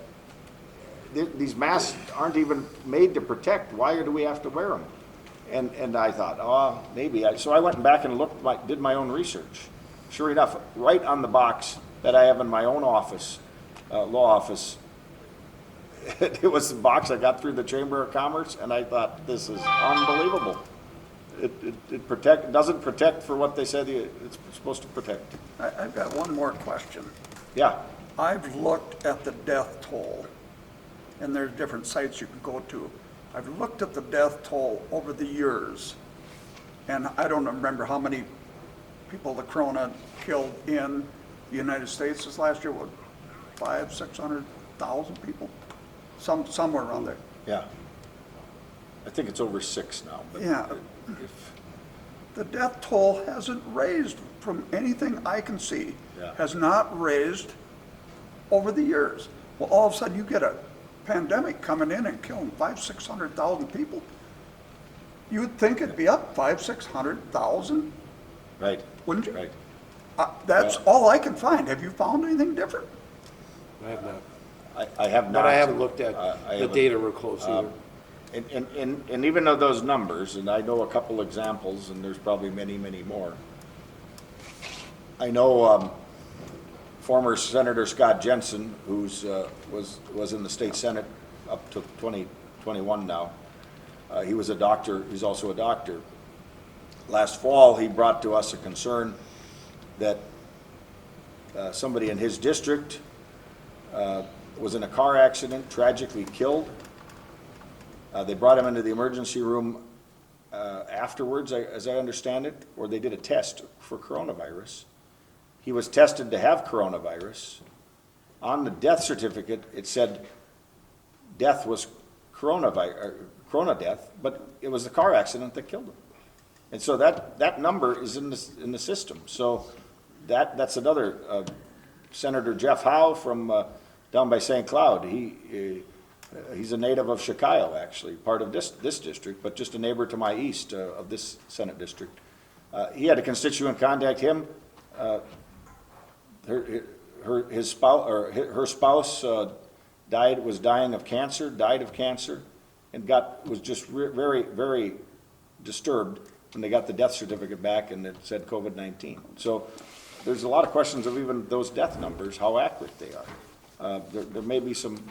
these masks aren't even made to protect, why do we have to wear them? And I thought, oh, maybe. So I went back and did my own research. Sure enough, right on the box that I have in my own office, law office, it was the box I got through the Chamber of Commerce, and I thought, this is unbelievable. It doesn't protect for what they said it's supposed to protect. I've got one more question. Yeah, I've looked at the death toll, and there's different sites you can go to. I've looked at the death toll over the years, and I don't remember how many people the corona killed in the United States this last year. What, 600,000 people? Somewhere around there. yeah. I think it's over 6 now. But Yeah. The death toll hasn't raised, from anything I can see, Yeah. has not raised over the years. Well, all of a sudden, you get a pandemic coming in and killing 600,000 people. You would think it'd be up 600,000, Right, wouldn't you? right. That's all I can find. Have you found anything different? I have not. I have not. But I haven't looked at I the haven't. data real close either. And even though those numbers, and I know a couple examples, and there's probably many, many more. I know former Senator Scott Jensen, who's was in the state Senate up to 2021 now. He was a doctor. He's also a doctor. Last fall, he brought to us a concern that somebody in his district was in a car accident, tragically killed. They brought him into the emergency room afterwards, as I understand it, or they did a test for coronavirus. He was tested to have coronavirus. On the death certificate, it said death was corona death, but it was the car accident that killed him. And so that number is in the system. So that's another, Senator Jeff Howe from down by St. Cloud. He's a native of Chicago, actually, part of this district, but just a neighbor to my east of this Senate district. He had a constituent contact him. Her spouse was dying of cancer, died of cancer, and was just very, very disturbed when they got the death certificate back and it said COVID-19. So there's a lot of questions of even those death numbers, how accurate they are. There may be some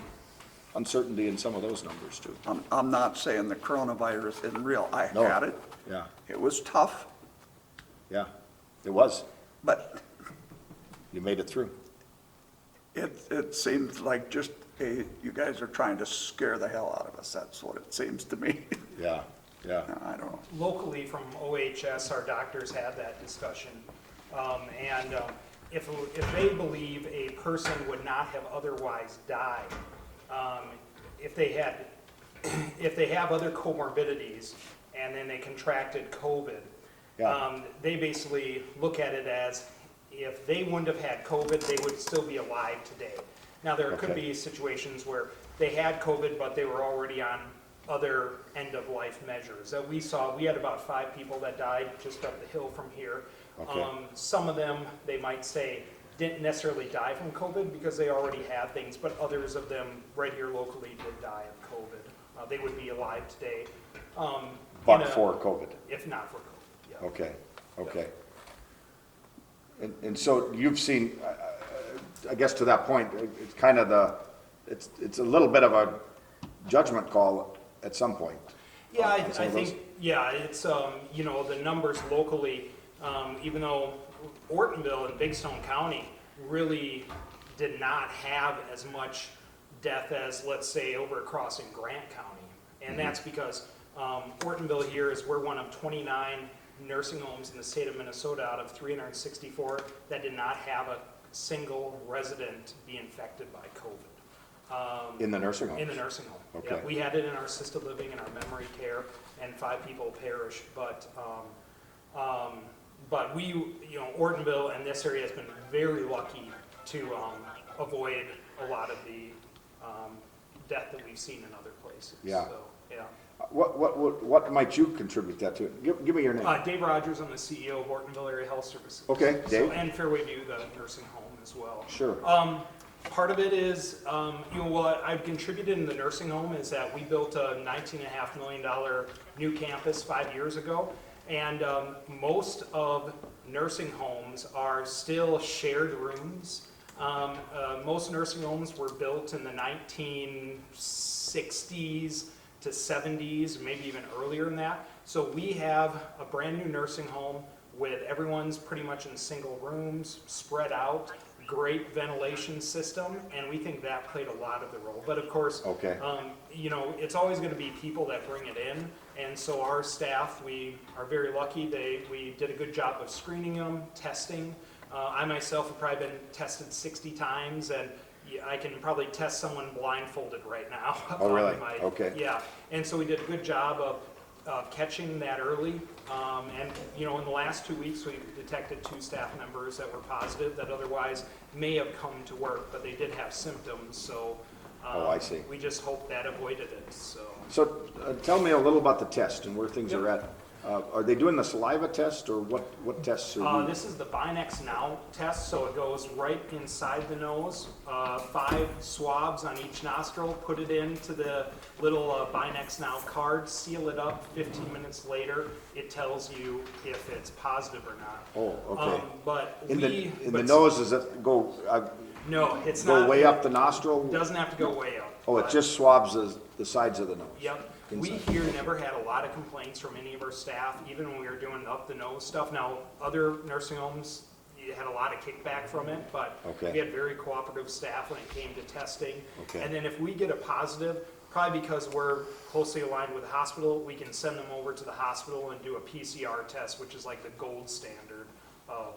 uncertainty in some of those numbers too. I'm not saying the coronavirus isn't real. I No. had it. Yeah, It was tough, yeah, it was. but You made it through. it seems like just, you guys are trying to scare the hell out of us. That's what it seems to me. Yeah, yeah. I don't know. Locally from OHS, our doctors had that discussion. If they believe a person would not have otherwise died, if they have other comorbidities and then they contracted COVID, Yeah. they basically look at it as if they wouldn't have had COVID, they would still be alive today. Now, there could Okay. be situations where they had COVID, but they were already on other end-of-life measures. That we saw, we had about 5 people that died just up the hill from here. Okay. Some of them, they might say, didn't necessarily die from COVID because they already had things, but others of them right here locally did die of COVID. They would be alive today. But for COVID. If not for COVID, yeah. Okay, okay. And so you've seen, I guess to that point, it's kind of it's a little bit of a judgment call at some point. Yeah, I on some of those. think, yeah, it's, you know, the numbers locally, even though Ortonville and Big Stone County really did not have as much death as, let's say, over across in Grant County. And that's because Ortonville here is, we're one of 29 nursing homes in the state of Minnesota out of 364 that did not have a single resident be infected by COVID. In the nursing home? In the nursing home. Okay. Yeah, we had it in our assisted living and our memory care, and 5 people perished. But we, you know, Ortonville and this area has been very lucky to avoid a lot of the death that we've seen in other places. Yeah. So, yeah. What might you contribute that to? Give me your name. Dave Rogers, I'm the CEO of Ortonville Area Health Services. Okay, So, Dave. and Fairway View, the nursing home as well. Sure. Part of it is, you know, what I've contributed in the nursing home is that we built a $19.5 million new campus 5 years ago. And most of nursing homes are still shared rooms. Most nursing homes were built in the 1960s to 70s, maybe even earlier than that. So we have a brand new nursing home with everyone's pretty much in single rooms, spread out, great ventilation system, and we think that played a lot of the role. But of course, Okay. you know, it's always going to be people that bring it in, and so our staff, we are very lucky. We did a good job of screening them, testing. I myself have probably been tested 60 times, and I can probably test someone blindfolded right now. Oh, really? My- Okay. Yeah, and so we did a good job of catching that early. And, you know, in the last 2 weeks, we detected 2 staff members that were positive that otherwise may have come to work, but they did have symptoms, so. Oh, I see. We just hope that avoided it, so. So tell me a little about the test and where things Yep. are at. Are they doing the saliva test or what tests are you? This is the Binex Now test, so it goes right inside the nose, 5 swabs on each nostril, put it into the little Binex Now card, seal it up, 15 minutes later, it tells you if it's positive or not. Oh, okay. But In the but nose, does it go it's not. way up the nostril? Doesn't have to go way up. Oh, it but- just swabs the sides of the nose? Yep. We Inside. here never had a lot of complaints from any of our staff, even when we were doing up the nose stuff. Now, other nursing homes, you had a lot of kickback from it, but Okay. we had very cooperative staff when it came to testing. Okay. And then if we get a positive, probably because we're closely aligned with the hospital, we can send them over to the hospital and do a PCR test, which is like the gold standard of,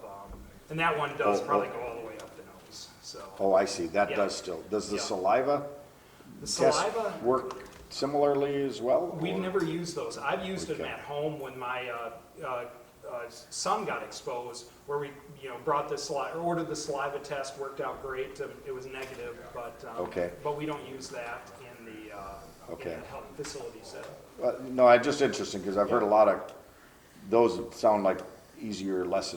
and that one does probably go all the way up the nose, so. Oh, I see, that Yeah. does still. Does the Yeah. saliva The test saliva. work similarly as well? We've or- never used those. I've used them Okay. at home when my son got exposed, where we, you know, brought the saliva, ordered the saliva test, worked out great. It was negative, but Okay. but we don't use that in the Okay. in the health facility setting. No, it's just interesting because I've heard a lot of those that sound like easier, less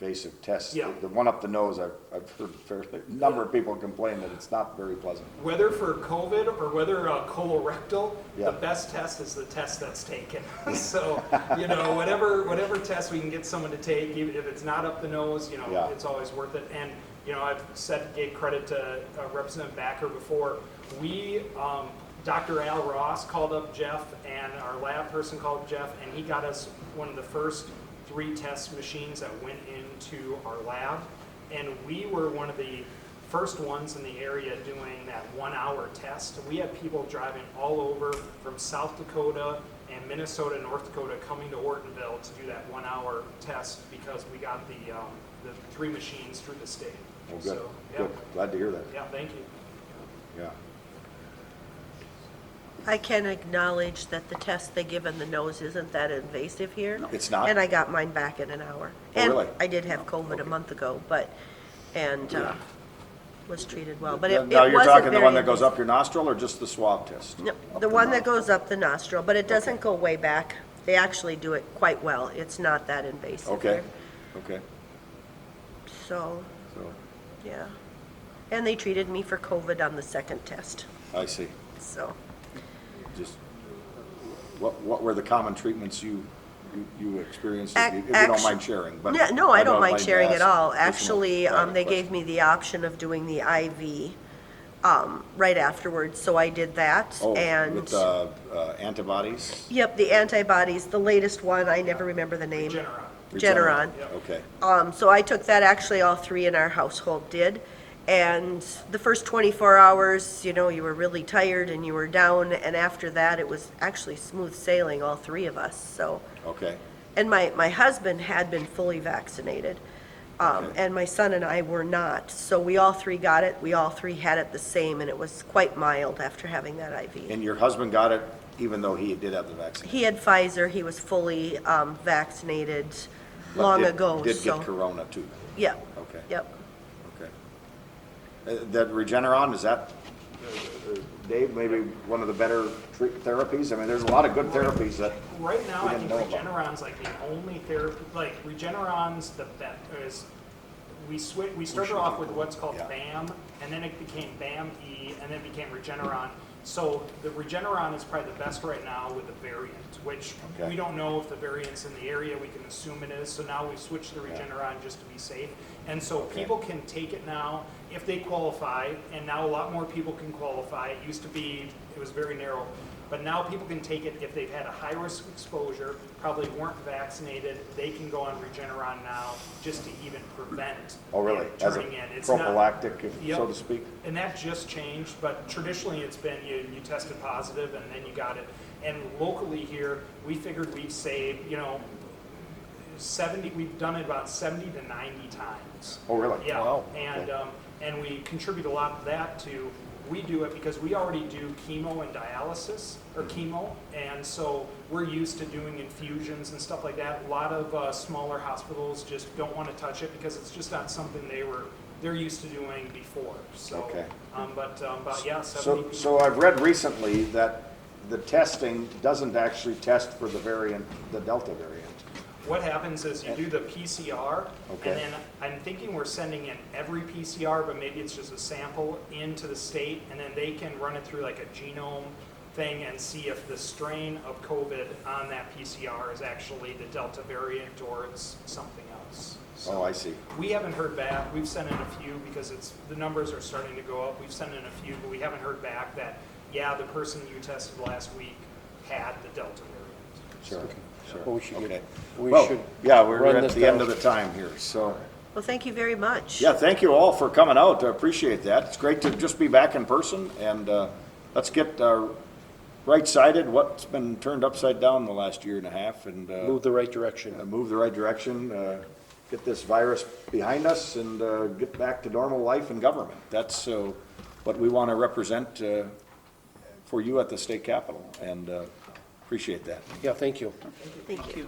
invasive test. Yeah. The one up the nose, I've heard a number of people complain that it's not very pleasant. Whether for COVID or whether colorectal, Yeah. the best test is the test that's taken. So, you know, whatever test we can get someone to take, even if it's not up the nose, you know, Yeah. it's always worth it. And, you know, I've gave credit to Representative Backer before. We, Dr. Al Ross called up Jeff, and our lab person called up Jeff, and he got us one of the first 3 test machines that went into our lab. And we were one of the first ones in the area doing that 1-hour test. We had people driving all over from South Dakota and Minnesota, North Dakota, coming to Ortonville to do that 1-hour test because we got the 3 machines through the state. Well, good, So, yeah, good. Glad to hear that. yeah, thank you. Yeah. I can acknowledge that the test they give in the nose isn't that invasive here. It's not? And I got mine back in an hour. Oh, really? And I did have COVID a month ago, and was treated well, but it wasn't Now, you're talking the one that very goes up your nostril or just the swab test? No, the one that goes up the nostril, but it doesn't go way back. They actually do it quite well. It's not that invasive Okay, here. okay. So, So, yeah. And they treated me for COVID on the second test, I see. so. Just, what were the common treatments you experienced, if you don't Actu- mind sharing? But Yeah, no, I don't mind sharing to at ask all. additional Actually, private they questions. gave me the option of doing the IV right afterwards, so I did that. Oh, And, with antibodies? yep, the antibodies, the latest one, I never remember the name. Regeneron. Okay, So I took that, actually, all 3 in our household did. And the first 24 hours, you know, you were really tired and you were down, and after that, it was actually smooth sailing, all 3 of us, so. okay, And my husband had been fully vaccinated, Okay. and my son and I were not. So we all 3 got it, we all 3 had it the same, and it was quite mild after having that IV. and your husband got it even though he did have the vaccine? He had Pfizer, he was fully vaccinated But long did- ago, Did so. get corona too? Yep, Okay, yep. okay. That Regeneron, is that, Dave, maybe one of the better therapies? I mean, there's a lot of good therapies that, Right now, We I didn't think know about. Regeneron's like the only therapy, like Regeneron's the best, we started off with what's called Yeah. BAM, and then it became BAM-E, and then it became Regeneron. So the Regeneron is probably the best right now with the variant, which Okay. we don't know if the variant's in the area, we can assume it is, so now we've switched to Regeneron just to be safe. And so people can take it now if they qualify, and now a lot more people can qualify. It used to be, it was very narrow, but now people can take it if they've had a high-risk exposure, probably weren't vaccinated, they can go on Regeneron now just to even prevent oh, really? it As a turning in. It's not- prophylactic, so Yep. to speak? And that just changed, but traditionally it's been you tested positive and then you got it. And locally here, we figured we've saved, you know, 70, we've done it about 70 to 90 times. Oh, really? Yeah, Wow. and, Okay. and we contribute a lot to that to, we do it because we already do chemo and dialysis, or chemo, and so we're used to doing infusions and stuff like that. A lot of smaller hospitals just don't want to touch it because it's just not something they're used to doing before, so. Okay. But yeah, 70 So, people. so I've read recently that the testing doesn't actually test for the variant, the Delta variant. What happens is you do the PCR, Okay. and then I'm thinking we're sending in every PCR, but maybe it's just a sample into the state, and then they can run it through like a genome thing and see if the strain of COVID on that PCR is actually the Delta variant or it's something else. Oh, I see. We haven't heard back. We've sent in a few because the numbers are starting to go up. We've sent in a few, but we haven't heard back that, yeah, the person you tested last week had the Delta variant. Sure, sure. Well, we should Okay. get- we Well, should yeah, we're run at this the end down. of the time here, so. Well, thank you very much. Yeah, thank you all for coming out. I appreciate that. It's great to just be back in person, and let's get right-sided what's been turned upside down the last year and a half, and Move the right direction. move the right direction, get this virus behind us, and get back to normal life and government. That's what we want to represent for you at the state capitol, and appreciate that. Yeah, thank you. Thank you.